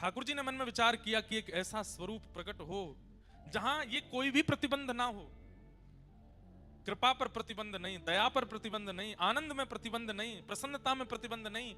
ठाकुर जी ने मन में विचार किया कि एक ऐसा स्वरूप प्रकट हो जहां ये कोई भी प्रतिबंध ना हो, कृपा पर प्रतिबंध नहीं, दया पर प्रतिबंध नहीं, आनंद में प्रतिबंध नहीं, प्रसन्नता में प्रतिबंध नहीं,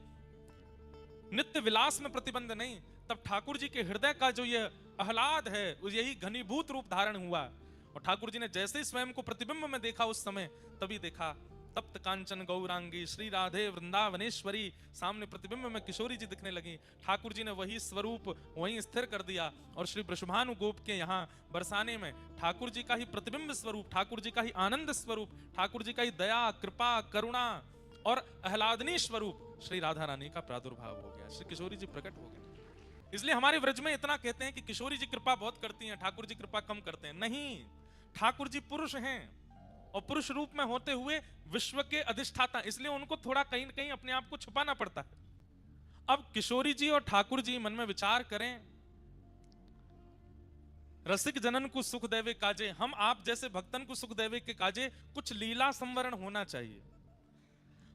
नित्य विलास में प्रतिबंध नहीं। तब ठाकुर जी के हृदय का जो ये आह्लाद है यही घनीभूत रूप धारण हुआ। और ठाकुर जी ने जैसे ही स्वयं को प्रतिबिंब में देखा उस समय, तभी देखा तप्त कांचन गौरांगी श्री राधे वृंदावनेश्वरी, सामने प्रतिबिंब में किशोरी जी दिखने लगी। ठाकुर जी ने वही स्वरूप वहीं स्थिर कर दिया और श्री वृषभानु गोप के यहाँ बरसाने में ठाकुर जी का ही प्रतिबिंब स्वरूप, ठाकुर जी का ही आनंद स्वरूप, ठाकुर जी का ही दया कृपा करुणा और आह्लादनीय स्वरूप श्री राधा रानी का प्रादुर्भाव हो गया, श्री किशोरी जी प्रकट हो गए। इसलिए हमारे व्रज में इतना कहते हैं कि किशोरी जी कृपा बहुत करती हैं, ठाकुर जी कृपा कम करते हैं। नहीं, ठाकुर जी पुरुष हैं और पुरुष रूप में होते हुए विश्व के अधिष्ठाता, इसलिए उनको थोड़ा कहीं न कहीं अपने आप को छुपाना पड़ता है। अब किशोरी जी और ठाकुर जी मन में विचार करें, रसिक जनन को सुख देवे काजे, हम आप जैसे भक्तन को सुख देवे के काजे कुछ लीला संवरण होना चाहिए।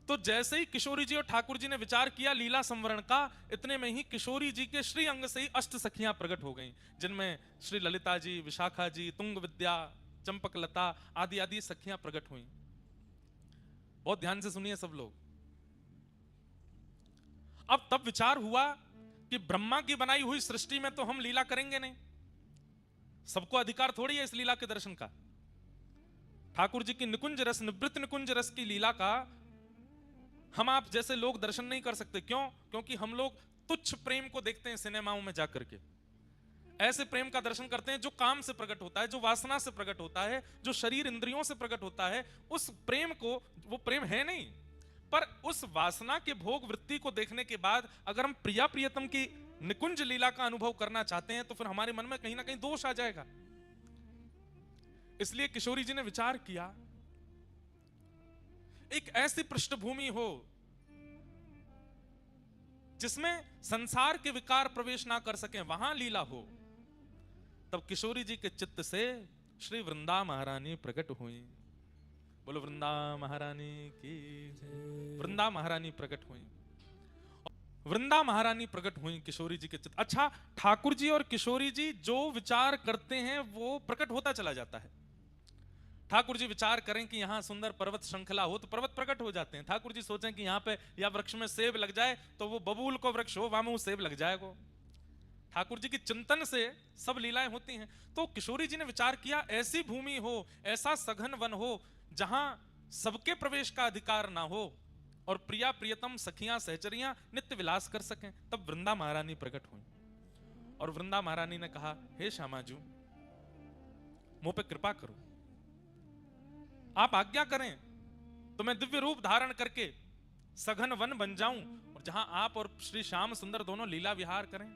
तो जैसे ही किशोरी जी और ठाकुर जी ने विचार किया लीला संवरण का, इतने में ही किशोरी जी के श्री अंग से ही अष्ट सखियां प्रकट हो गईं, जिनमें श्री ललिता जी, विशाखा जी, तुंग विद्या, चंपक लता आदि आदि सखियां प्रकट हुई। बहुत ध्यान से सुनिए सब लोग। अब तब विचार हुआ कि ब्रह्मा की बनाई हुई सृष्टि में तो हम लीला करेंगे नहीं, सबको अधिकार थोड़ी है इस लीला के दर्शन का। ठाकुर जी की निकुंज रस, निवृत्त निकुंज रस की लीला का हम आप जैसे लोग दर्शन नहीं कर सकते। क्यों? क्योंकि हम लोग तुच्छ प्रेम को देखते हैं सिनेमाओं में जाकर के, ऐसे प्रेम का दर्शन करते हैं जो काम से प्रकट होता है, जो वासना से प्रकट होता है, जो शरीर इंद्रियों से प्रकट होता है। उस प्रेम को, वो प्रेम है नहीं, पर उस वासना के भोग वृत्ति को देखने के बाद अगर हम प्रिया प्रियतम की निकुंज लीला का अनुभव करना चाहते हैं तो फिर हमारे मन में कहीं ना कहीं दोष आ जाएगा। इसलिए किशोरी जी ने विचार किया एक ऐसी पृष्ठभूमि हो जिसमें संसार के विकार प्रवेश ना कर सके, वहां लीला हो। तब किशोरी जी के चित्त से श्री वृंदा महारानी प्रकट हुई। बोलो वृंदा महारानी की जय। वृंदा महारानी प्रकट हुई, वृंदा महारानी प्रकट हुई किशोरी जी के चित्त। अच्छा, ठाकुर जी और किशोरी जी जो विचार करते हैं वो प्रकट होता चला जाता है। ठाकुर जी विचार करें कि यहां सुंदर पर्वत श्रृंखला हो तो पर्वत प्रकट हो जाते हैं। ठाकुर जी सोचें कि यहां पे या वृक्ष में सेब लग जाए तो वो बबूल को वृक्ष हो, वहां में वो सेब लग जाएगा। ठाकुर जी की चिंतन से सब लीलाएं होती हैं। तो किशोरी जी ने विचार किया ऐसी भूमि हो, ऐसा सघन वन हो जहां सबके प्रवेश का अधिकार ना हो और प्रिया प्रियतम सखियां सहचरियां नित्य विलास कर सकें। तब वृंदा महारानी प्रकट हुई और वृंदा महारानी ने कहा, हे श्यामाजू, मुझ पे कृपा करो, आप आज्ञा करें तो मैं दिव्य रूप धारण करके सघन वन बन जाऊं और जहां आप और श्री श्याम सुंदर दोनों लीला विहार करें।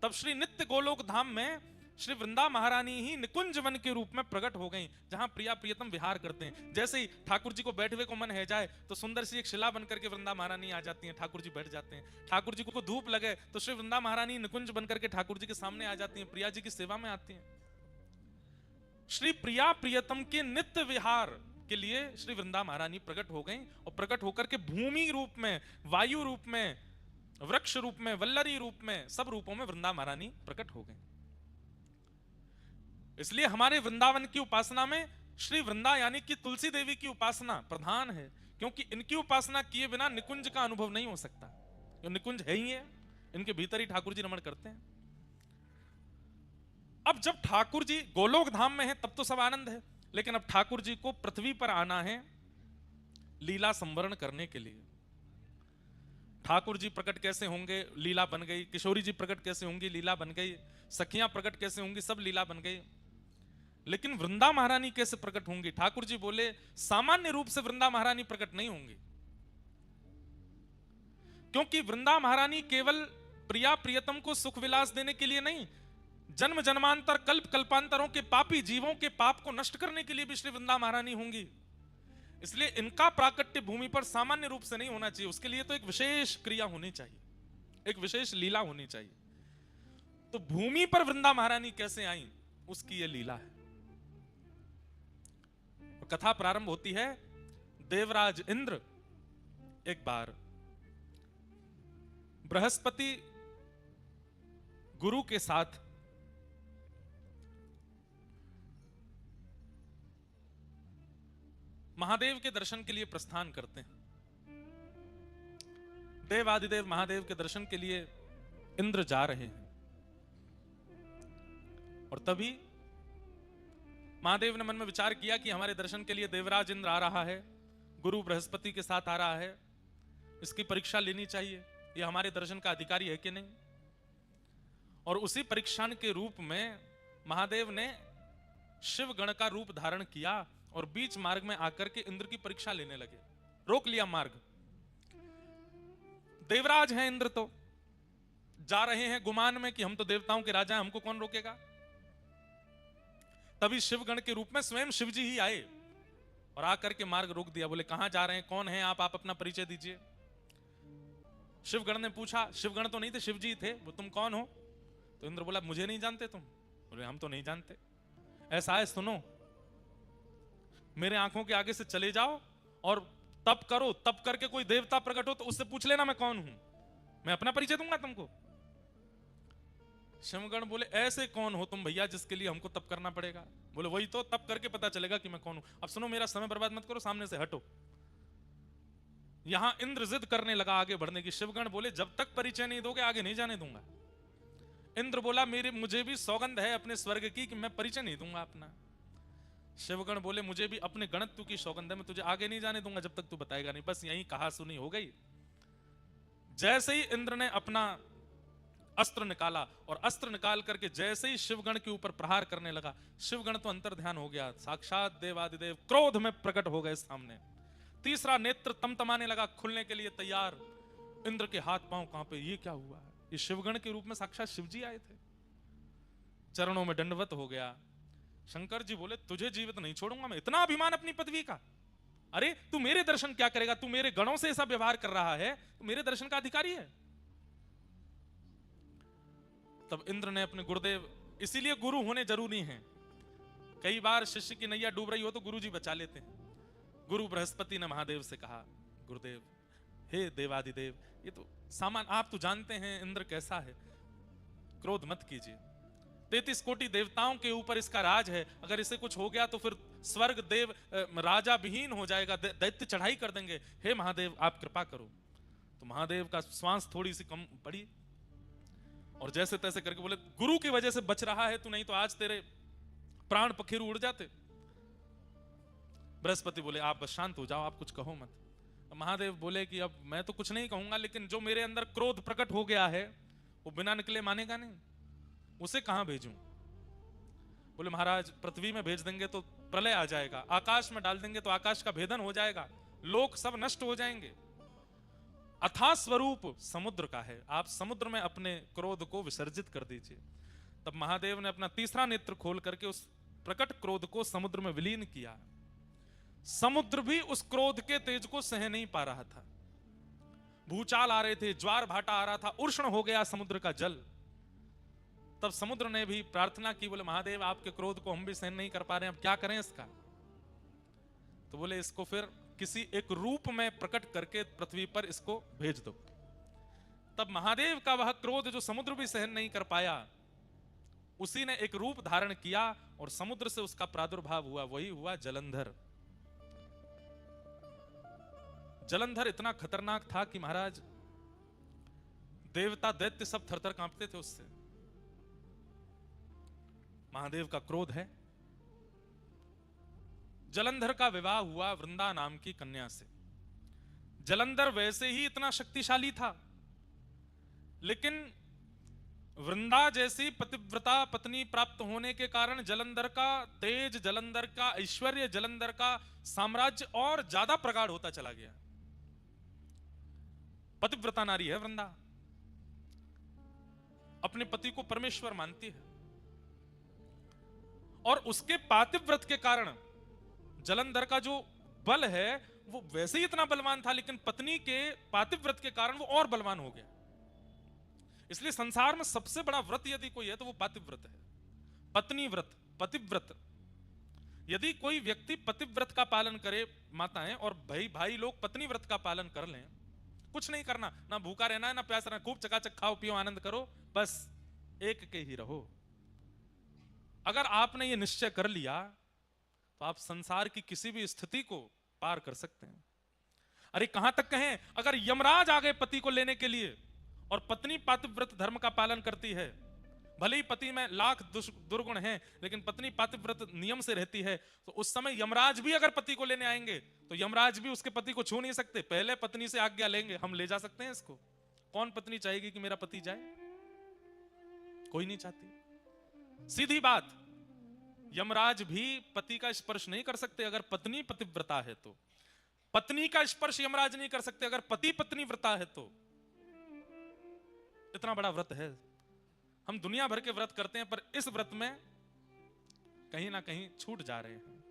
तब श्री नित्य गोलोक धाम में श्री वृंदा महारानी ही निकुंज वन के रूप में प्रकट हो गई, जहां प्रिया प्रियतम विहार करते हैं। जैसे ही ठाकुर जी को बैठे हुए को मन है जाए तो सुंदर सी एक शिला बनकर के वृंदा महारानी आ जाती हैं, ठाकुर जी बैठ जाते हैं। ठाकुर जी को धूप लगे तो श्री वृंदा महारानी निकुंज बनकर के ठाकुर जी के सामने आ जाती हैं, प्रिया जी की सेवा में आती हैं। श्री प्रिया प्रियतम के नित्य विहार के लिए श्री वृंदा महारानी प्रकट हो गई और प्रकट होकर के भूमि रूप में, वायु रूप में, वृक्ष रूप में, वल्लरी रूप में, सब रूपों में वृंदा महारानी प्रकट हो गई। इसलिए हमारे वृंदावन की उपासना में श्री वृंदा यानी कि तुलसी देवी की उपासना प्रधान है, क्योंकि इनकी उपासना किए बिना निकुंज का अनुभव नहीं हो सकता। ये निकुंज है ही है, इनके भीतर ही ठाकुर जी रमण करते हैं। अब जब ठाकुर जी गोलोक धाम में हैं तब तो सब आनंद है, लेकिन अब ठाकुर जी को पृथ्वी पर आना है लीला संवरण करने के लिए। ठाकुर जी प्रकट कैसे होंगे, लीला बन गई। किशोरी जी प्रकट कैसे होंगी, लीला बन गई। सखियां प्रकट कैसे होंगी, सब लीला बन गई। लेकिन वृंदा महारानी कैसे प्रकट होंगी? ठाकुर जी बोले सामान्य रूप से वृंदा महारानी प्रकट नहीं होंगी, क्योंकि वृंदा महारानी केवल प्रिया प्रियतम को सुख विलास देने के लिए नहीं, जन्म जन्मांतर कल्प कल्पांतरों के पापी जीवों के पाप को नष्ट करने के लिए भी श्री वृंदा महारानी होंगी। इसलिए इनका प्राकट्य भूमि पर सामान्य रूप से नहीं होना चाहिए, उसके लिए तो एक विशेष क्रिया होनी चाहिए, एक विशेष लीला होनी चाहिए। तो भूमि पर वृंदा महारानी कैसे आई, उसकी यह लीला है। कथा प्रारंभ होती है, देवराज इंद्र एक बार बृहस्पति गुरु के साथ महादेव के दर्शन के लिए प्रस्थान करते हैं। देवादिदेव महादेव के दर्शन के लिए इंद्र जा रहे हैं और तभी महादेव ने मन में विचार किया कि हमारे दर्शन के लिए देवराज इंद्र आ रहा है, गुरु बृहस्पति के साथ आ रहा है, इसकी परीक्षा लेनी चाहिए, ये हमारे दर्शन का अधिकारी है कि नहीं। और उसी परीक्षण के रूप में महादेव ने शिवगण का रूप धारण किया और बीच मार्ग में आकर के इंद्र की परीक्षा लेने लगे, रोक लिया मार्ग। देवराज हैं इंद्र, तो जा रहे हैं गुमान में कि हम तो देवताओं के राजा हैं, हमको कौन रोकेगा। तभी शिवगण के रूप में स्वयं शिवजी ही आए और आकर के मार्ग रोक दिया। बोले कहां जा रहे हैं, कौन हैं आप अपना परिचय दीजिए। शिवगण ने पूछा, शिवगण तो नहीं थे, शिवजी थे, वो तुम कौन हो। तो इंद्र बोला मुझे नहीं जानते तुम। बोले हम तो नहीं जानते। ऐसा है सुनो, मेरे आंखों के आगे से चले जाओ और तप करो, तप करके कोई देवता प्रकट हो तो उससे पूछ लेना मैं कौन हूं, मैं अपना परिचय दूंगा तुमको। शिवगण बोले ऐसे कौन हो तुम भैया जिसके लिए हमको तप करना पड़ेगा। बोले वही तो, तप करके पता चलेगा कि मैं कौन हूं। अब सुनो, मेरा समय बर्बाद मत करो, सामने से हटो। यहां इंद्र जिद करने लगा आगे बढ़ने की। शिवगण बोले जब तक परिचय नहीं दोगे आगे नहीं जाने दूंगा। इंद्र बोला मुझे भी सौगंध है अपने स्वर्ग की कि मैं परिचय नहीं दूंगा अपना। शिवगण बोले मुझे भी अपने गणत्व की सौगंध है, मैं तुझे आगे नहीं जाने दूंगा जब तक तू बताएगा नहीं। बस यही कहा सुनी हो गई। जैसे ही इंद्र ने अपना अस्त्र निकाला और अस्त्र निकाल करके जैसे ही शिवगण के ऊपर प्रहार करने लगा, शिवगण तो अंतर ध्यान हो गया, साक्षात देवादिदेव क्रोध में प्रकट हो गए सामने। तीसरा नेत्र तमतमाने लगा, खुलने के लिए तैयार। इंद्र के हाथ पांव कांपे, ये क्या हुआ है। ये शिवगण के रूप में साक्षात शिवजी आए थे। चरणों में दंडवत हो गया। शंकर जी बोले तुझे जीवित नहीं छोड़ूंगा मैं, इतना अभिमान अपनी पदवी का। अरे तू मेरे दर्शन क्या करेगा, तू मेरे गणों से ऐसा व्यवहार कर रहा है, तू मेरे दर्शन का अधिकारी है। तब इंद्र ने अपने गुरुदेव, इसीलिए गुरु होने जरूरी हैं। कई बार शिष्य की नैया डूब रही हो तो गुरु जी बचा लेते हैं। गुरु बृहस्पति ने महादेव से कहा, गुरुदेव हे देवादिदेव, ये तो सामान, आप तो जानते हैं इंद्र कैसा है, क्रोध मत कीजिए। 33 कोटि देवताओं के ऊपर इसका राज है, अगर इसे कुछ हो गया तो फिर स्वर्ग देव राजा विहीन हो जाएगा, दैत्य चढ़ाई कर देंगे। हे महादेव आप कृपा करो। तो महादेव का श्वास थोड़ी सी कम पड़ी और जैसे तैसे करके बोले गुरु की वजह से बच रहा है तू, नहीं तो आज तेरे प्राण पखेरु उड़ जाते। बृहस्पति बोले आप बस शांत हो जाओ, आप कुछ कहो मत। महादेव बोले कि अब मैं तो कुछ नहीं कहूंगा, लेकिन जो मेरे अंदर क्रोध प्रकट हो गया है वो बिना निकले मानेगा नहीं, उसे कहां भेजूं। बोले महाराज पृथ्वी में भेज देंगे तो प्रलय आ जाएगा, आकाश में डाल देंगे तो आकाश का भेदन हो जाएगा, लोक सब नष्ट हो जाएंगे। अथाह स्वरूप समुद्र का है, आप समुद्र में अपने क्रोध को विसर्जित कर दीजिए। तब महादेव ने अपना तीसरा नेत्र खोल करके उस प्रकट क्रोध को समुद्र में विलीन किया। समुद्र भी उस क्रोध के तेज को सह नहीं पा रहा था। भूचाल आ रहे थे, ज्वार भाटा आ रहा था, उष्ण हो गया समुद्र का जल। तब समुद्र ने भी प्रार्थना की, बोले महादेव आपके क्रोध को हम भी सहन नहीं कर पा रहे हैं, अब क्या करें इसका। तो बोले इसको फिर किसी एक रूप में प्रकट करके पृथ्वी पर इसको भेज दो। तब महादेव का वह क्रोध जो समुद्र भी सहन नहीं कर पाया, उसी ने एक रूप धारण किया और समुद्र से उसका प्रादुर्भाव हुआ, वही हुआ जलंधर। जलंधर इतना खतरनाक था कि महाराज देवता दैत्य सब थरथर कांपते थे उससे। महादेव का क्रोध है। जलंधर का विवाह हुआ वृंदा नाम की कन्या से। जलंधर वैसे ही इतना शक्तिशाली था, लेकिन वृंदा जैसी पतिव्रता पत्नी प्राप्त होने के कारण जलंधर का तेज, जलंधर का ऐश्वर्य, जलंधर का साम्राज्य और ज्यादा प्रगाढ़ होता चला गया। पतिव्रता नारी है वृंदा, अपने पति को परमेश्वर मानती है और उसके पातिव्रत के कारण जलंधर का जो बल है वो वैसे ही इतना बलवान था, लेकिन पत्नी के पातिव्रत के कारण वो और बलवान हो गया। इसलिए संसार में सबसे बड़ा व्रत यदि कोई है तो वो पातिव्रत है, पत्नी व्रत, पतिव्रत। यदि कोई व्यक्ति पतिव्रत का पालन करे, माताएं और भाई लोग पत्नी व्रत का पालन कर लें, कुछ नहीं करना, ना भूखा रहना है ना प्यास रहना, खूब चकाचक खाओ पियो आनंद करो, बस एक के ही रहो। अगर आपने ये निश्चय कर लिया तो आप संसार की किसी भी स्थिति को पार कर सकते हैं। अरे कहां तक कहें, अगर यमराज आ गए पति को लेने के लिए और पत्नी पातिव्रत धर्म का पालन करती है, भले ही पति में लाख दुर्गुण हैं, लेकिन पत्नी पातिव्रत नियम से रहती है, तो उस समय यमराज भी अगर पति को लेने आएंगे तो यमराज भी उसके पति को छू नहीं सकते, पहले पत्नी से आज्ञा लेंगे, हम ले जा सकते हैं इसको। कौन पत्नी चाहेगी कि मेरा पति जाए? कोई नहीं चाहती। सीधी बात, यमराज भी पति का स्पर्श नहीं कर सकते अगर पत्नी पतिव्रता है तो। पत्नी का स्पर्श यमराज नहीं कर सकते अगर पति पत्नी व्रता है तो। इतना बड़ा व्रत है। हम दुनिया भर के व्रत करते हैं, पर इस व्रत में कहीं ना कहीं छूट जा रहे हैं।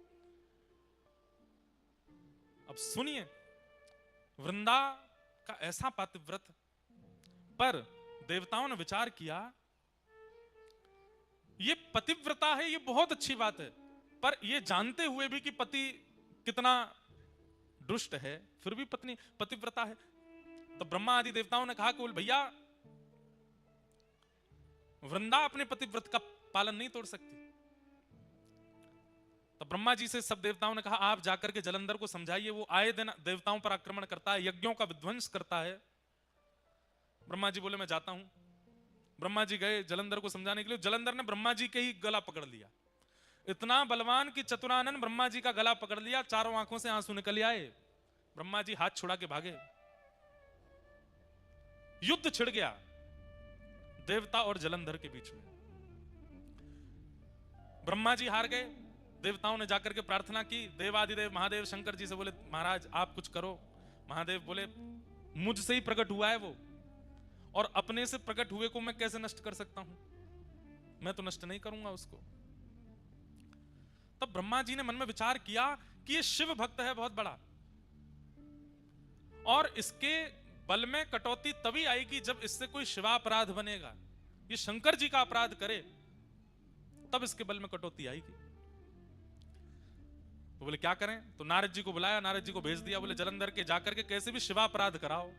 अब सुनिए, वृंदा का ऐसा पातिव्रत, पर देवताओं ने विचार किया ये पतिव्रता है, ये बहुत अच्छी बात है, पर ये जानते हुए भी कि पति कितना दुष्ट है, फिर भी पत्नी पतिव्रता है। तो ब्रह्मा आदि देवताओं ने कहा कि भैया वृंदा अपने पतिव्रत का पालन नहीं तोड़ सकती। तो ब्रह्मा जी से सब देवताओं ने कहा आप जाकर के जलंधर को समझाइए, वो आए दिन देवताओं पर आक्रमण करता है, यज्ञों का विध्वंस करता है। ब्रह्मा जी बोले मैं जाता हूं। ब्रह्मा जी गए जलंधर को समझाने के लिए। जलंधर ने ब्रह्मा जी के ही गला पकड़ लिया, इतना बलवान कि चतुरानन ब्रह्मा जी का गला पकड़ लिया, चारों आंखों से आंसू निकल आए। ब्रह्मा जी हाथ छुड़ा के भागे, युद्ध छिड़ गया देवता और जलंधर के बीच में। ब्रह्मा जी हार गए। देवताओं ने जाकर के प्रार्थना की, देवादिदेव महादेव शंकर जी से बोले महाराज आप कुछ करो। महादेव बोले मुझसे ही प्रकट हुआ है वो, और अपने से प्रकट हुए को मैं कैसे नष्ट कर सकता हूं, मैं तो नष्ट नहीं करूंगा उसको। तब ब्रह्मा जी ने मन में विचार किया कि ये शिव भक्त है बहुत बड़ा, और इसके बल में कटौती तभी आएगी जब इससे कोई शिवापराध बनेगा। ये शंकर जी का अपराध करे तब इसके बल में कटौती आएगी। तो बोले क्या करें? तो नारद जी को बुलाया, नारद जी को भेज दिया, बोले जलंधर के जाकर के कैसे भी शिवापराध कराओ।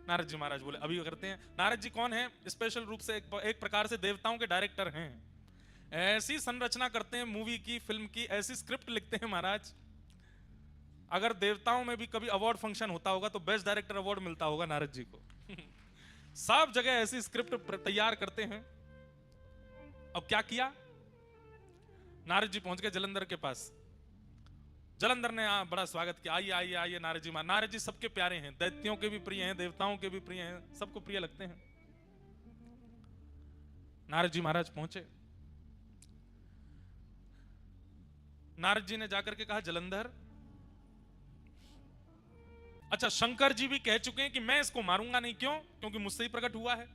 नारद जी महाराज बोले अभी करते हैं। नारद जी कौन है? स्पेशल रूप से एक प्रकार से देवताओं के डायरेक्टर हैं। ऐसी संरचना करते हैं मूवी की, फिल्म की, ऐसी स्क्रिप्ट लिखते हैं महाराज, अगर देवताओं में भी कभी अवार्ड फंक्शन होता होगा तो बेस्ट डायरेक्टर अवार्ड मिलता होगा नारद जी को। सब जगह ऐसी स्क्रिप्ट तैयार करते हैं। अब क्या किया, नारद जी पहुंच गए जलंधर के पास। जलंधर ने बड़ा स्वागत किया, आइए आइए आइए नारद जी। नारद जी सबके प्यारे हैं, दैत्यों के भी प्रिय हैं, देवताओं के भी प्रिय हैं, सबको प्रिय लगते हैं। नारद जी महाराज पहुंचे। नारद जी ने जाकर के कहा जलंधर, अच्छा शंकर जी भी कह चुके हैं कि मैं इसको मारूंगा नहीं, क्यों? क्योंकि मुझसे ही प्रकट हुआ है।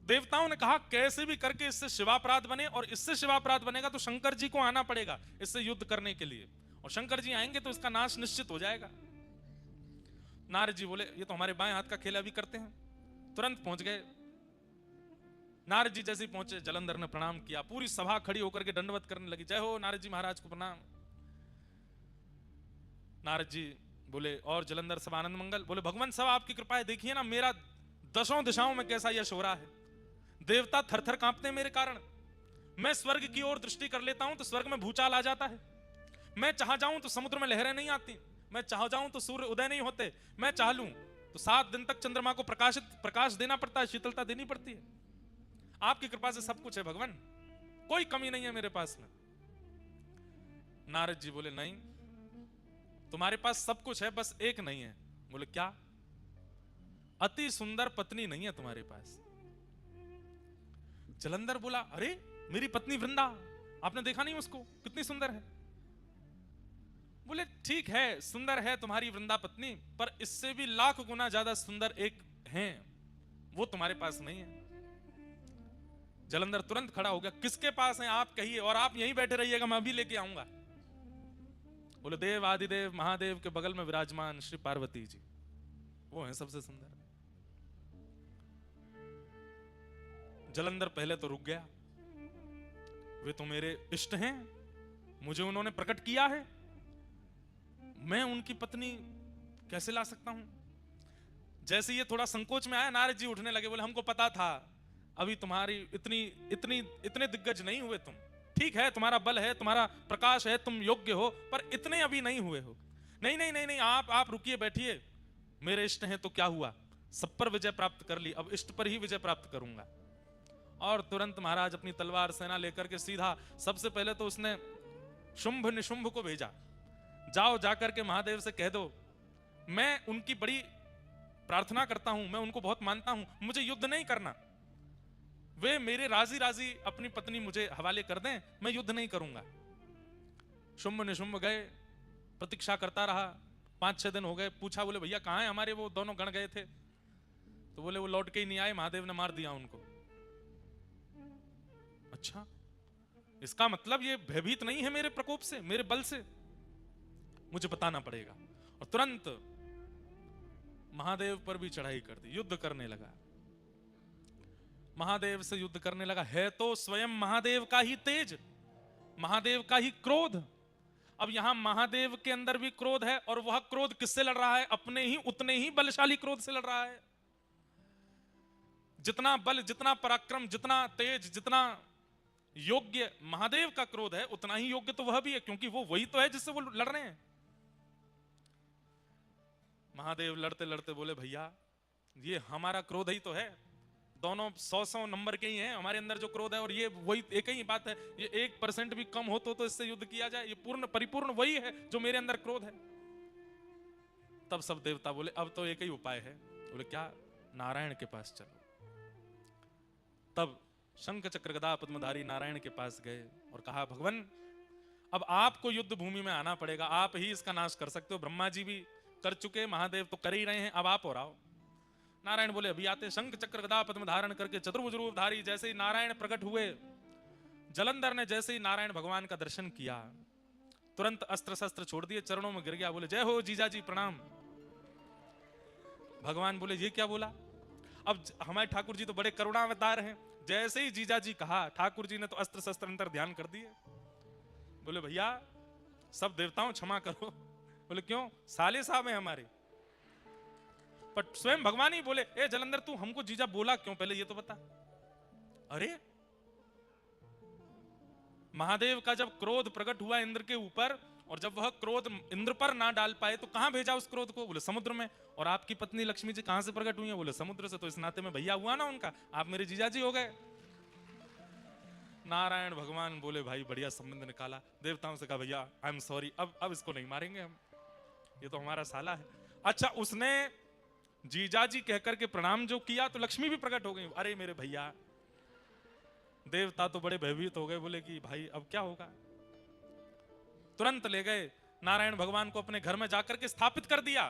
देवताओं ने कहा कैसे भी करके इससे शिवापराध बने, और इससे शिवापराध बनेगा तो शंकर जी को आना पड़ेगा इससे युद्ध करने के लिए, और शंकर जी आएंगे तो इसका नाश निश्चित हो जाएगा। नारद जी बोले ये तो हमारे बाएं हाथ का खेल, अभी करते हैं। तुरंत पहुंच गए। नारद जी जैसे ही पहुंचे, जलंधर ने प्रणाम किया, पूरी सभा खड़ी होकर के दंडवत करने लगी, जय हो नारद जी महाराज को प्रणाम। नारद जी बोले और जलंधर सब आनंद मंगल। बोले भगवान सब आपकी कृपा है, देखिए ना मेरा दशों दिशाओं में कैसा यश हो रहा है, देवता थरथर कांपते हैं मेरे कारण। मैं स्वर्ग की ओर दृष्टि कर लेता हूं तो स्वर्ग में भूचाल आ जाता है, मैं चाह जाऊं तो समुद्र में लहरें नहीं आती, मैं चाह जाऊं तो सूर्य उदय नहीं होते, मैं चाह लूं तो 7 दिन तक चंद्रमा को प्रकाश देना पड़ता है, शीतलता देनी पड़ती है। आपकी कृपा से सब कुछ है भगवान, कोई कमी नहीं है मेरे पास में। नारद जी बोले नहीं, तुम्हारे पास सब कुछ है, बस एक नहीं है। बोले क्या? अति सुंदर पत्नी नहीं है तुम्हारे पास। जलंधर बोला अरे मेरी पत्नी वृंदा, आपने देखा नहीं उसको कितनी सुंदर है? बोले ठीक है सुंदर है तुम्हारी वृंदा पत्नी, पर इससे भी लाख गुना ज्यादा सुंदर एक है, वो तुम्हारे पास नहीं है। जलंधर तुरंत खड़ा हो गया, किसके पास है आप कहिए, और आप यहीं बैठे रहिएगा, मैं अभी लेके आऊंगा। बोले देव आदिदेव महादेव के बगल में विराजमान श्री पार्वती जी, वो है सबसे सुंदर। जलंधर पहले तो रुक गया, वे तो मेरे इष्ट हैं, मुझे उन्होंने प्रकट किया है, मैं उनकी पत्नी कैसे ला सकता हूं? जैसे ये थोड़ा संकोच में आया, नारद जी उठने लगे, बोले हमको पता था अभी तुम्हारी इतने दिग्गज नहीं हुए तुम। ठीक है, तुम्हारा बल है, तुम्हारा प्रकाश है, तुम योग्य हो, पर इतने अभी नहीं हुए हो। नहीं नहीं नहीं नहीं, आप रुकिए, बैठिए, मेरे इष्ट हैं तो क्या हुआ, सब पर विजय प्राप्त कर ली, अब इष्ट पर ही विजय प्राप्त करूंगा। और तुरंत महाराज अपनी तलवार सेना लेकर के सीधा, सबसे पहले तो उसने शुंभ निशुंभ को भेजा, जाओ जाकर के महादेव से कह दो मैं उनकी बड़ी प्रार्थना करता हूं, मैं उनको बहुत मानता हूं, मुझे युद्ध नहीं करना, वे मेरे राजी राजी अपनी पत्नी मुझे हवाले कर दें, मैं युद्ध नहीं करूंगा। शुंभ निशुंभ गए, प्रतीक्षा करता रहा, 5-6 दिन हो गए, पूछा, बोले भैया कहां है हमारे वो दोनों गण गए थे? तो बोले वो लौट के ही नहीं आए, महादेव ने मार दिया उनको। अच्छा, इसका मतलब ये भयभीत नहीं है मेरे प्रकोप से, मेरे बल से, मुझे बताना पड़ेगा। और तुरंत महादेव पर भी चढ़ाई कर दी, युद्ध करने लगा, महादेव से युद्ध करने लगा। है तो स्वयं महादेव का ही तेज, महादेव का ही क्रोध। अब यहां महादेव के अंदर भी क्रोध है, और वह क्रोध किससे लड़ रहा है? अपने ही उतने ही बलशाली क्रोध से लड़ रहा है। जितना बल, जितना पराक्रम, जितना तेज, जितना योग्य महादेव का क्रोध है, उतना ही योग्य तो वह भी है, क्योंकि वो वही तो है जिससे वो लड़ रहे हैं। महादेव लड़ते लड़ते बोले भैया ये हमारा क्रोध ही तो है, दोनों 100 नंबर के ही हैं हमारे अंदर जो क्रोध है, और ये वही एक ही बात है, ये 1% भी कम हो तो इससे युद्ध किया जाए, ये पूर्ण परिपूर्ण वही है जो मेरे अंदर क्रोध है। तब सब देवता बोले अब तो एक ही उपाय है। बोले क्या? नारायण के पास चलो। तब शंख चक्र गदा पद्मधारी नारायण के पास गए और कहा भगवान अब आपको युद्ध भूमि में आना पड़ेगा, आप ही इसका नाश कर सकते हो, ब्रह्मा जी भी कर चुके, महादेव तो कर ही रहे हैं, अब आप हो आओ। नारायण बोले अभी आते। शंख चक्र गदा पद्म धारण करके चतुर्भुज रूपधारी जैसे ही नारायण प्रकट हुए, जलंधर ने जैसे ही नारायण भगवान का दर्शन किया, तुरंत अस्त्र शस्त्र छोड़ दिए, चरणों में गिर गया, बोले जय हो जीजाजी प्रणाम। भगवान बोले ये क्या बोला? अब हमारे ठाकुर जी तो बड़े करुणावतार हैं, जैसे ही जीजाजी कहा ठाकुर जी ने तो अस्त्र शस्त्र अंतर ध्यान कर दिए। बोले भैया सब देवताओं क्षमा करो। बोले क्यों? साले साहब हैं हमारे। पर स्वयं भगवान ही बोले ए जलंधर तू हमको जीजा बोला क्यों, पहले ये तो बता। अरे महादेव का जब क्रोध प्रकट हुआ इंद्र के ऊपर, और जब वह क्रोध इंद्र पर ना डाल पाए तो कहां भेजा उस क्रोध को? बोले समुद्र में। और आपकी पत्नी लक्ष्मी जी कहां से प्रकट हुई है? बोले समुद्र से। तो इस नाते में भैया हुआ ना उनका, आप मेरे जीजाजी हो गए। नारायण भगवान बोले भाई बढ़िया संबंध निकाला। देवताओं से कहा भैया आई एम सॉरी, अब इसको नहीं मारेंगे हम, ये तो हमारा साला है। अच्छा उसने जीजाजी कहकर के प्रणाम जो किया तो लक्ष्मी भी प्रकट हो गई। अरे मेरे भैया, देवता तो बड़े भयभीत हो गए, बोले कि भाई अब क्या होगा। तुरंत ले गए नारायण भगवान को अपने घर में जाकर के स्थापित कर दिया।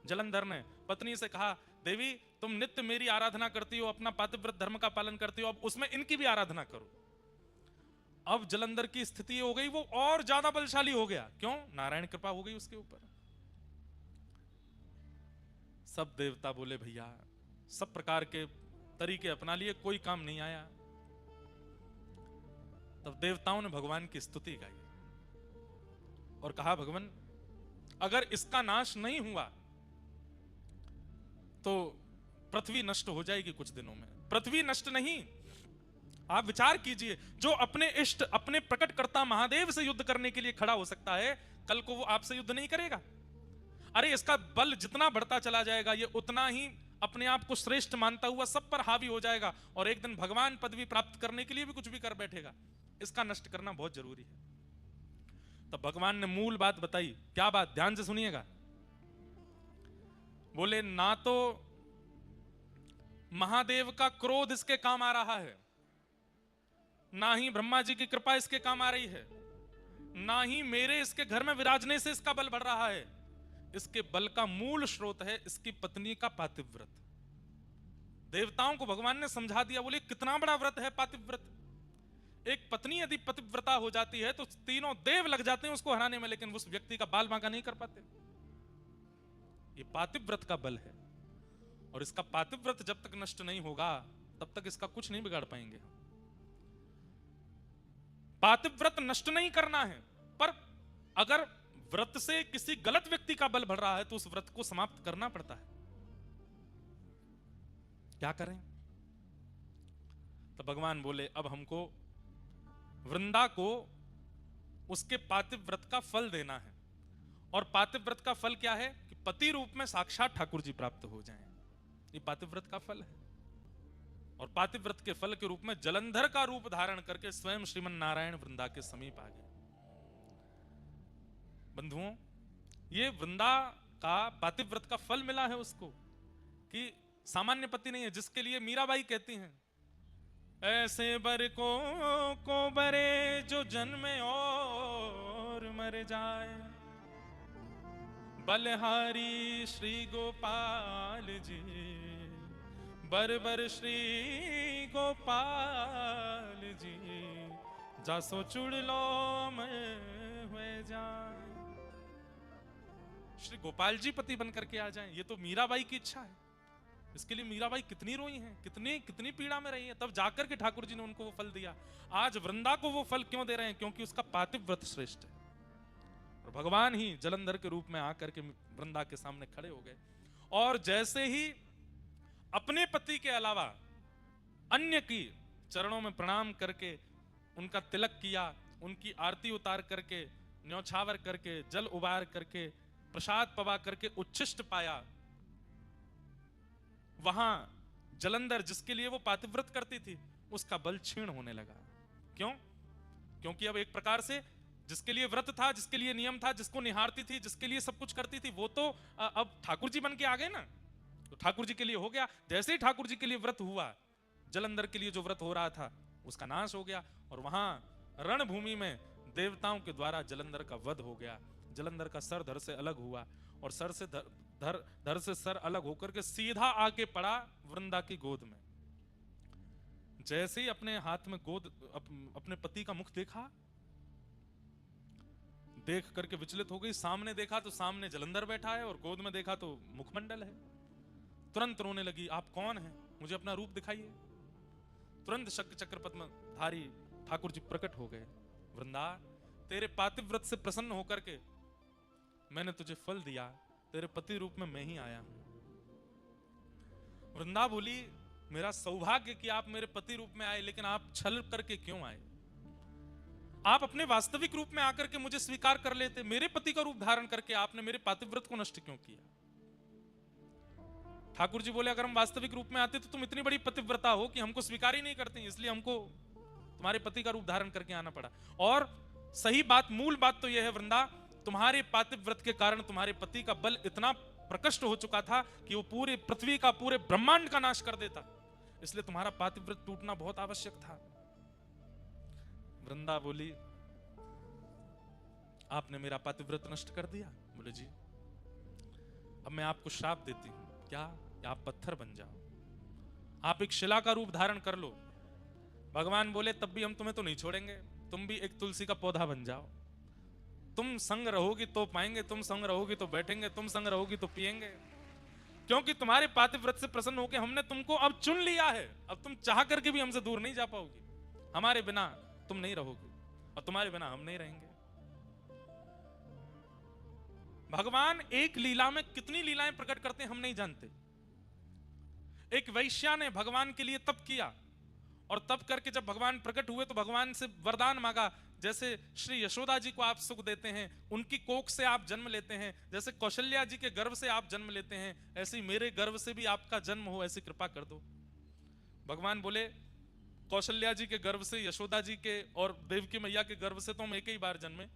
जलंधर ने पत्नी से कहा देवी तुम नित्य मेरी आराधना करती हो, अपना पातिव्रत धर्म का पालन करती हो, अब उसमें इनकी भी आराधना करो। अब जलंधर की स्थिति हो गई, वो और ज्यादा बलशाली हो गया। क्यों? नारायण कृपा हो गई उसके ऊपर। सब देवता बोले भैया सब प्रकार के तरीके अपना लिए, कोई काम नहीं आया। तब देवताओं ने भगवान की स्तुति गाई और कहा भगवान अगर इसका नाश नहीं हुआ तो पृथ्वी नष्ट हो जाएगी कुछ दिनों में। पृथ्वी नष्ट नहीं, आप विचार कीजिए, जो अपने इष्ट अपने प्रकटकर्ता महादेव से युद्ध करने के लिए खड़ा हो सकता है, कल को वो आपसे युद्ध नहीं करेगा। अरे इसका बल जितना बढ़ता चला जाएगा, ये उतना ही अपने आप को श्रेष्ठ मानता हुआ सब पर हावी हो जाएगा, और एक दिन भगवान पदवी प्राप्त करने के लिए भी कुछ भी कर बैठेगा। इसका नष्ट करना बहुत जरूरी है। तो भगवान ने मूल बात बताई। क्या बात? ध्यान से सुनिएगा। बोले ना तो महादेव का क्रोध इसके काम आ रहा है, ना ही ब्रह्मा जी की कृपा इसके काम आ रही है, ना ही मेरे इसके घर में विराजने से इसका बल बढ़ रहा है। इसके बल का मूल स्रोत है इसकी पत्नी का पातिव्रत। देवताओं को भगवान ने समझा दिया। बोले कितना बड़ा व्रत है पातिव्रत। एक पत्नी यदि पतिव्रता हो जाती है तो तीनों देव लग जाते हैं उसको हराने में, लेकिन उस व्यक्ति का बाल बांका नहीं कर पाते। ये पातिव्रत का बल है, और इसका पातिव्रत जब तक नष्ट नहीं होगा तब तक इसका कुछ नहीं बिगाड़ पाएंगे। पातिव्रत नष्ट नहीं करना है, पर अगर व्रत से किसी गलत व्यक्ति का बल बढ़ रहा है तो उस व्रत को समाप्त करना पड़ता है। क्या करें? तो भगवान बोले अब हमको वृंदा को उसके पातिव्रत व्रत का फल देना है। और पातिव्रत व्रत का फल क्या है कि पति रूप में साक्षात ठाकुर जी प्राप्त हो जाएं। ये पातिव्रत व्रत का फल है। और पातिव्रत व्रत के फल के रूप में जलंधर का रूप धारण करके स्वयं श्रीमन नारायण वृंदा के समीप आ गए। बंधुओं, ये वृंदा का पातिव्रत व्रत का फल मिला है उसको, कि सामान्य पति नहीं है, जिसके लिए मीराबाई कहती हैं ऐसे बर को बरे जो जन्मे और मर जाए, बलहारी श्री गोपाल जी, बर बर श्री गोपाल जी, जासो चुड़ लो मैं हुए जाए। श्री गोपाल जी पति बनकर के आ जाएं, ये तो मीराबाई की इच्छा है। इसके लिए मीराबाई कितनी रोई हैं, कितनी पीड़ा में रही है, तब जाकर के ठाकुर जी ने उनको वो फल दिया। आज वृंदा को वो फल क्यों दे रहे हैं? क्योंकि उसका पातिव्रत व्रत श्रेष्ठ है। और भगवान ही जलंधर के रूप में आकर के वृंदा के सामने खड़े हो गए। और जैसे ही अपने पति के अलावा अन्य की चरणों में प्रणाम करके उनका तिलक किया, उनकी आरती उतार करके, न्यौछावर करके, जल उबार करके, प्रसाद पवा करके उच्छिष्ट पाया, वहां जलंधर जिसके लिए वो पातिव्रत करती थी उसका बल क्षीण होने लगा। क्यों? क्योंकि अब एक प्रकार से जिसके लिए व्रत था, जिसके लिए नियम था, जिसको निहारती थी, जिसके लिए सब कुछ करती थी, वो तो अब ठाकुर जी बन के आ गए ना, तो ठाकुर जी के लिए हो गया। जैसे ही ठाकुर जी के लिए व्रत हुआ, जलंधर के लिए जो व्रत हो रहा था उसका नाश हो गया। और वहां रणभूमि में देवताओं के द्वारा जलंधर का वध हो गया। जलंधर का सर धड़ से अलग हुआ और सर से धड़ से सर अलग होकर के सीधा आके पड़ा वृंदा की गोद में। जैसे ही अपने हाथ में गोद अपने पति का मुख देखा, देख करके विचलित हो गई। सामने देखा तो सामने जलंधर बैठा है और गोद में देखा तो मुखमंडल है। तुरंत रोने लगी, आप कौन हैं? मुझे अपना रूप दिखाइए। तुरंत शंख चक्र पद्मधारी ठाकुर जी प्रकट हो गए। वृंदा, तेरे पातिव्रत से प्रसन्न होकर के मैंने तुझे फल दिया, तेरे पति रूप में मैं ही आया हूं। वृंदा बोली, मेरा सौभाग्य कि आप मेरे पति रूप में आए, लेकिन आप छल करके क्यों आए? आप अपने वास्तविक रूप में आकर के मुझे स्वीकार कर लेते। मेरे पति का रूप धारण करके आपने मेरे पातिव्रत को नष्ट क्यों किया? ठाकुर जी बोले, अगर हम वास्तविक रूप में आते तो तुम इतनी बड़ी पतिव्रता हो कि हमको स्वीकार ही नहीं करते, इसलिए हमको तुम्हारे पति का रूप धारण करके आना पड़ा। और सही बात, मूल बात तो यह है वृंदा, तुम्हारे पातिव्रत के कारण तुम्हारे पति का बल इतना प्रकट हो चुका था कि वो पूरे पृथ्वी का, पूरे ब्रह्मांड का नाश कर देता, इसलिए तुम्हारा पातिव्रत टूटना बहुत आवश्यक था। वृंदा बोली, आपने मेरा पातिव्रत नष्ट कर दिया। बोले जी, अब मैं आपको श्राप देती हूं। क्या? आप पत्थर बन जाओ, आप एक शिला का रूप धारण कर लो। भगवान बोले, तब भी हम तुम्हें तो नहीं छोड़ेंगे, तुम भी एक तुलसी का पौधा बन जाओ। तुम संग रहोगी तो पाएंगे, तुम संग रहोगी तो बैठेंगे, तुम संग रहोगी तो पिएंगे। क्योंकि तुम्हारे पातिव्रत से प्रसन्न होकर हमने तुमको अब चुन लिया है। अब तुम चाह करके भी हमसे दूर नहीं जा पाओगी। हमारे बिना तुम नहीं रहोगी और तुम्हारे बिना हम नहीं रहेंगे। भगवान एक लीला में कितनी लीलाएं प्रकट करते हैं हम नहीं जानते। एक वैश्या ने भगवान के लिए तप किया और तप करके जब भगवान प्रकट हुए तो भगवान से वरदान मांगा। जैसे श्री यशोदा जी को आप सुख देते हैं, उनकी कोख से आप जन्म लेते हैं, जैसे कौशल्या जी के गर्भ से आप जन्म लेते हैं, ऐसे ही मेरे गर्भ से भी आपका जन्म हो, ऐसी कृपा कर दो। भगवान बोले, कौशल्या जी के गर्भ से, यशोदा जी के और देवकी मैया के गर्भ से तो हम एक ही बार जन्मे,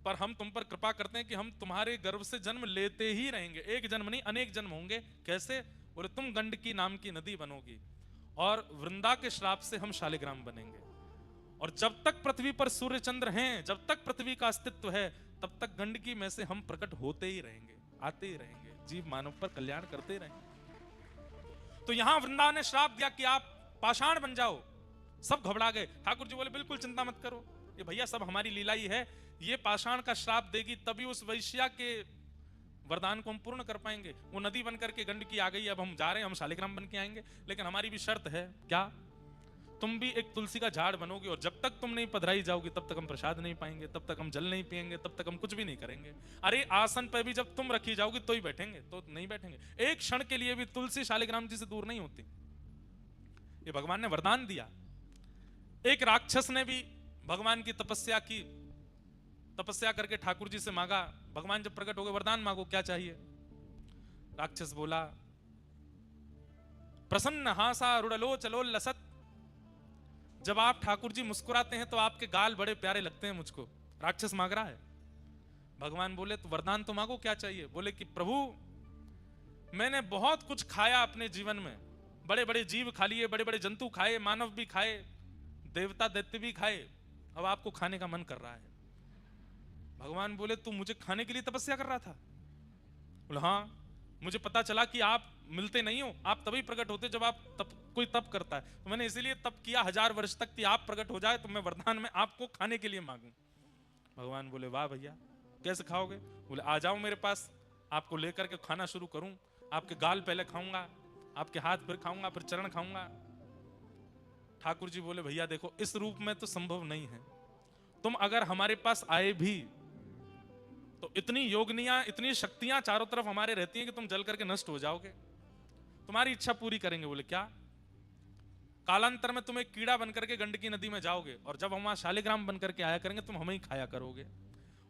पर हम तुम पर कृपा करते हैं कि हम तुम्हारे गर्भ से जन्म लेते ही रहेंगे। एक जन्म नहीं, अनेक जन्म होंगे। कैसे? बोले, तुम गंडकी नाम की नदी बनोगी और वृंदा के श्राप से हम शालिग्राम बनेंगे। और जब तक पृथ्वी पर सूर्य चंद्र हैं, जब तक पृथ्वी का अस्तित्व है, तब तक गंडकी में से हम प्रकट होते ही रहेंगे, आते ही रहेंगे, जीव मानव पर कल्याण करते रहेंगे। तो यहां वृंदा ने श्राप दिया कि आप पाषाण बन जाओ। सब घबरा गए। ठाकुर जी बोले, बिल्कुल चिंता मत करो, ये भैया सब हमारी लीला ही है। ये पाषाण का श्राप देगी तभी उस वैश्या के वरदान को हम पूर्ण कर पाएंगे। वो नदी बनकर के गंडकी आ गई, अब हम जा रहे हैं, हम शालिग्राम बन के आएंगे, लेकिन हमारी भी शर्त है। क्या? तुम भी एक तुलसी का झाड़ बनोगे और जब तक तुम नहीं पधराई जाओगी तब तक हम प्रसाद नहीं पाएंगे, तब तक हम जल नहीं पिएंगे, तब तक हम कुछ भी नहीं करेंगे। अरे आसन पर भी जब तुम रखी जाओगी तो ही बैठेंगे, तो नहीं बैठेंगे। एक क्षण के लिए भी तुलसी शालिग्राम जी से दूर नहीं होती। ये भगवान ने वरदान दिया। एक राक्षस ने भी भगवान की तपस्या की, तपस्या करके ठाकुर जी से मांगा, भगवान जब प्रकट हो गए वरदान मांगो क्या चाहिए। राक्षस बोला, प्रसन्न हासा रुडलो चलो लसत, जब आप ठाकुर जी मुस्कुराते हैं तो आपके गाल बड़े प्यारे लगते हैं मुझको। राक्षस मांग रहा है। भगवान बोले तो वरदान तो मांगो क्या चाहिए। बोले कि प्रभु मैंने बहुत कुछ खाया अपने जीवन में, बड़े बड़े जीव खा लिए, बड़े बड़े जंतु खाए, मानव भी खाए, देवता दैत्य भी खाए, अब आपको खाने का मन कर रहा है। भगवान बोले तू मुझे खाने के लिए तपस्या कर रहा था। बोले हाँ, मुझे पता चला कि आप मिलते नहीं हो, आप तभी प्रकट होते जब आप कोई तप करता है, तो मैंने इसीलिए तप किया 1000 वर्ष तक कि आप प्रकट हो जाए तो मैं वरदान में आपको खाने के लिए मांगू। भगवान बोले वाह भैया, कैसे खाओगे। बोले आ जाओ मेरे पास, आपको लेकर के खाना शुरू करूं, आपके गाल पहले खाऊंगा, आपके हाथ फिर खाऊंगा, फिर चरण खाऊंगा। ठाकुर जी बोले भैया देखो इस रूप में तो संभव नहीं है, तुम अगर हमारे पास आए भी तो इतनी योगनियां, इतनी शक्तियां चारों तरफ हमारे रहती हैं कि तुम जल करके नष्ट हो जाओगे, तुम्हारी इच्छा पूरी करेंगे। बोले क्या। कालांतर में तुम एक कीड़ा बनकर के गंडकी नदी में जाओगे और जब हम वहां शालिग्राम बनकर के आया करेंगे तुम हमें ही खाया करोगे,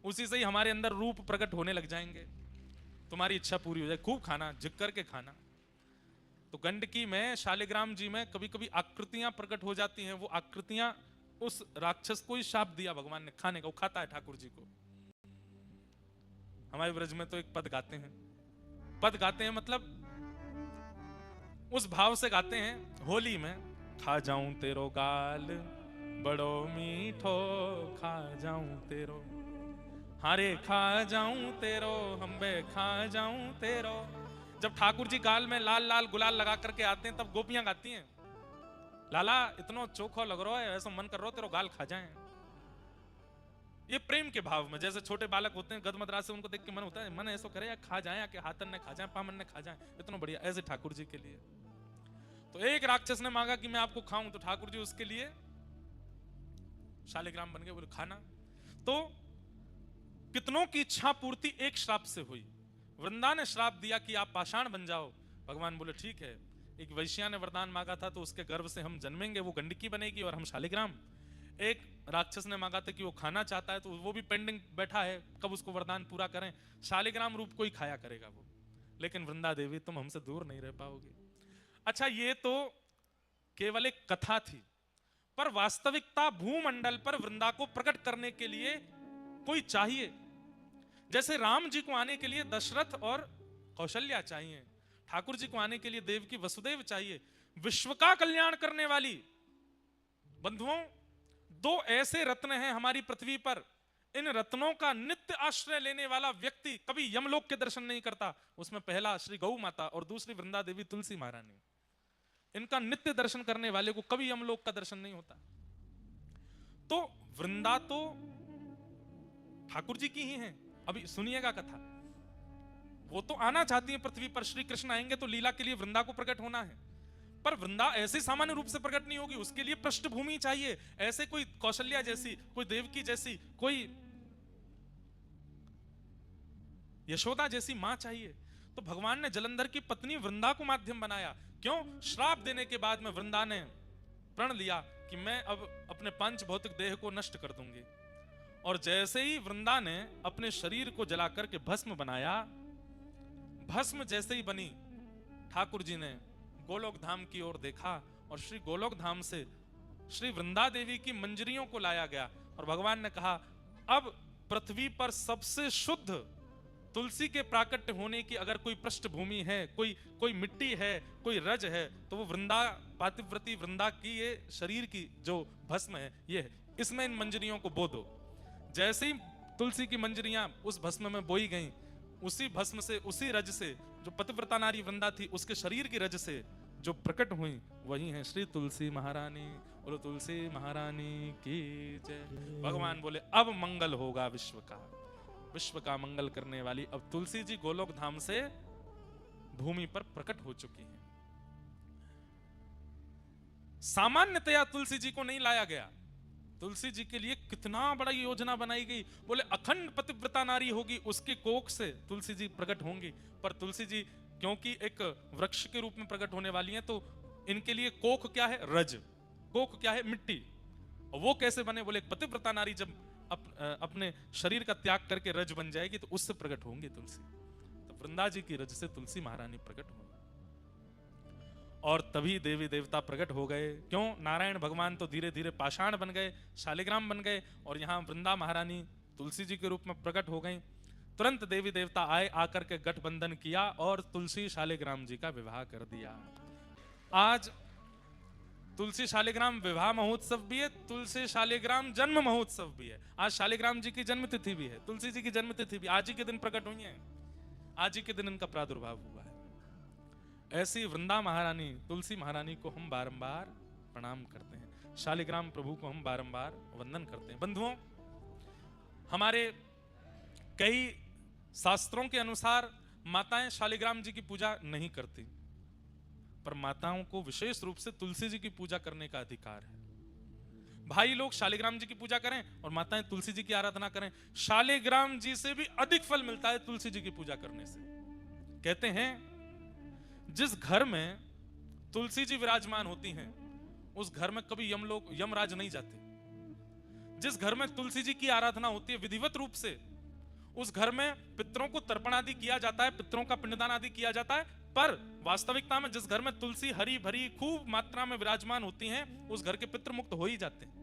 उसी से ही हमारे अंदर रूप प्रकट होने लग जाएंगे, तुम्हारी इच्छा पूरी हो जाए, खूब खाना, झिक करके खाना। तो गंडकी में, शालिग्राम जी में कभी कभी आकृतियां प्रकट हो जाती हैं, वो आकृतियां उस राक्षस को ही शाप दिया भगवान ने खाने का, वो खाता है ठाकुर जी को। हमारे ब्रज में तो एक पद गाते हैं, पद गाते हैं मतलब उस भाव से गाते हैं होली में, खा जाऊं तेरो गाल बड़ो मीठो, खा जाऊं तेरो, हारे खा जाऊं तेरो, हम्बे खा जाऊं तेरो। जब ठाकुर जी गाल में लाल लाल गुलाल लगा करके आते हैं तब गोपियां गाती हैं, लाला इतना चोखो लग रहा है, ऐसा मन कर रहा हो तेरो गाल खा जाएं। ये प्रेम के भाव में, जैसे छोटे बालक होते हैं गदमदरा से, उनको देख के मन होता है, मन ऐसा करे या खा जाए, या कि हाथन ने खा जाए, पामन ने खा जाए, इतना बढ़िया। ऐसे ठाकुर जी के लिए तो एक राक्षस ने मांगा कि मैं आपको खाऊं, तो ठाकुर जी उसके लिए शालिग्राम बन गए। बोले खाना। तो कितनों की इच्छा पूर्ति एक श्राप से हुई। वृंदा ने श्राप दिया कि आप पाषाण बन जाओ, भगवान बोले ठीक है। एक वैश्या ने वरदान मांगा था तो उसके गर्भ से हम जन्मेंगे, वो गंडकी बनेगी और हम शालिग्राम। एक राक्षस ने मांगा था कि वो खाना चाहता है तो वो भी पेंडिंग बैठा है, कब उसको वरदान पूरा करें, शालिग्राम रूप को ही खाया करेगा वो। लेकिन वृंदा देवी तुम हमसे दूर नहीं रह पाओगे। अच्छा ये तो केवल एक कथा थी, पर वास्तविकता भूमंडल पर वृंदा को प्रकट करने के लिए कोई चाहिए। जैसे राम जी को आने के लिए दशरथ और कौशल्या चाहिए, ठाकुर जी को आने के लिए देवकी वसुदेव चाहिए। विश्व का कल्याण करने वाली बंधुओं, दो ऐसे रत्न हैं हमारी पृथ्वी पर, इन रत्नों का नित्य आश्रय लेने वाला व्यक्ति कभी यमलोक के दर्शन नहीं करता। उसमें पहला श्री गौ माता और दूसरी वृंदा देवी तुलसी महारानी। इनका नित्य दर्शन करने वाले को कभी यमलोक का दर्शन नहीं होता। तो वृंदा तो ठाकुर जी की ही हैं। अभी सुनिएगा कथा, वो तो आना चाहती है पृथ्वी पर, श्री कृष्ण आएंगे तो लीला के लिए वृंदा को प्रकट होना है, पर वृंदा ऐसे सामान्य रूप से प्रकट नहीं होगी, उसके लिए पृष्ठभूमि चाहिए। ऐसे कोई कौशल्या जैसी, कोई देवकी जैसी, कोई यशोदा जैसी मां चाहिए। तो भगवान ने जलंधर की पत्नी वृंदा को माध्यम बनाया। क्यों? श्राप देने के बाद में वृंदा ने प्रण लिया कि मैं अब अपने पंच भौतिक देह को नष्ट कर दूंगी। और जैसे ही वृंदा ने अपने शरीर को जलाकर के भस्म बनाया, भस्म जैसे ही बनी, ठाकुर जी ने गोलोक धाम की ओर देखा और श्री गोलोक धाम से श्री वृंदा देवी की मंजरियों को लाया गया। और भगवान ने कहा अब पृथ्वी पर सबसे शुद्ध तुलसी के प्राकट्य होने की अगर कोई पृष्ठभूमि है, कोई मिट्टी है, कोई रज है, तो वो वृंदा, पातिव्रती वृंदा की ये शरीर की जो भस्म है ये है। इसमें इन मंजरियों को बो दो। जैसे ही तुलसी की मंजरियां उस भस्म में बोई गईं, उसी भस्म से, उसी रज से जो पतिव्रता नारी वृंदा थी उसके शरीर की रज से जो प्रकट हुई वही है श्री तुलसी महारानी। बोलो तुलसी महारानी की जय। भगवान बोले अब मंगल होगा विश्व का, विश्व का मंगल करने वाली अब तुलसी जी गोलोक धाम से भूमि पर प्रकट हो चुकी हैं। सामान्यतया तुलसी जी को नहीं लाया गया, तुलसी जी के लिए कितना बड़ा योजना बनाई गई। बोले अखंड पतिव्रता नारी होगी, उसके कोख से तुलसी जी प्रकट होंगी। पर तुलसी जी क्योंकि एक वृक्ष के रूप में प्रकट होने वाली हैं, तो इनके लिए कोख क्या है? रज। कोख क्या है? मिट्टी। और वो कैसे बने? बोले पतिव्रता नारी जब अपने शरीर का त्याग करके रज बन जाएगी तो उससे प्रकट होंगे तुलसी। तो वृंदा जी की रज से तुलसी महारानी प्रकट हुई और तभी देवी देवता प्रकट हो गए। क्यों? नारायण भगवान तो धीरे धीरे पाषाण बन गए, शालिग्राम बन गए, और यहाँ वृंदा महारानी तुलसी जी के रूप में प्रकट हो गई। तुरंत देवी देवता आए, आकर के गठबंधन किया और तुलसी शालिग्राम जी का विवाह कर दिया। आज तुलसी शालिग्राम विवाह महोत्सव भी है, तुलसी शालिग्राम जन्म महोत्सव भी है। आज शालिग्राम जी की जन्म तिथि भी है, तुलसी जी की जन्म तिथि भी आज ही के दिन प्रकट हुई है, आज ही के दिन इनका प्रादुर्भाव हुआ है। ऐसी वृंदा महारानी तुलसी महारानी को हम बारंबार प्रणाम करते हैं, शालिग्राम प्रभु को हम बारंबार वंदन करते हैं। बंधुओं, हमारे कई शास्त्रों के अनुसार माताएं शालिग्राम जी की पूजा नहीं करती, पर माताओं को विशेष रूप से तुलसी जी की पूजा करने का अधिकार है। भाई लोग शालिग्राम जी की पूजा करें और माताएं तुलसी जी की आराधना करें, शालिग्राम जी से भी अधिक फल मिलता है तुलसी जी की पूजा करने से। कहते हैं जिस घर में तुलसी जी विराजमान होती हैं उस घर में कभी यमराज नहीं जाते। जिस घर में तुलसी जी की आराधना होती है विधिवत रूप से, उस घर में पितरों को तर्पण आदि किया जाता है, पितरों का पिंडदान आदि किया जाता है, पर वास्तविकता में जिस घर में तुलसी हरी भरी खूब मात्रा में विराजमान होती हैं उस घर के पितृ मुक्त हो ही जाते हैं।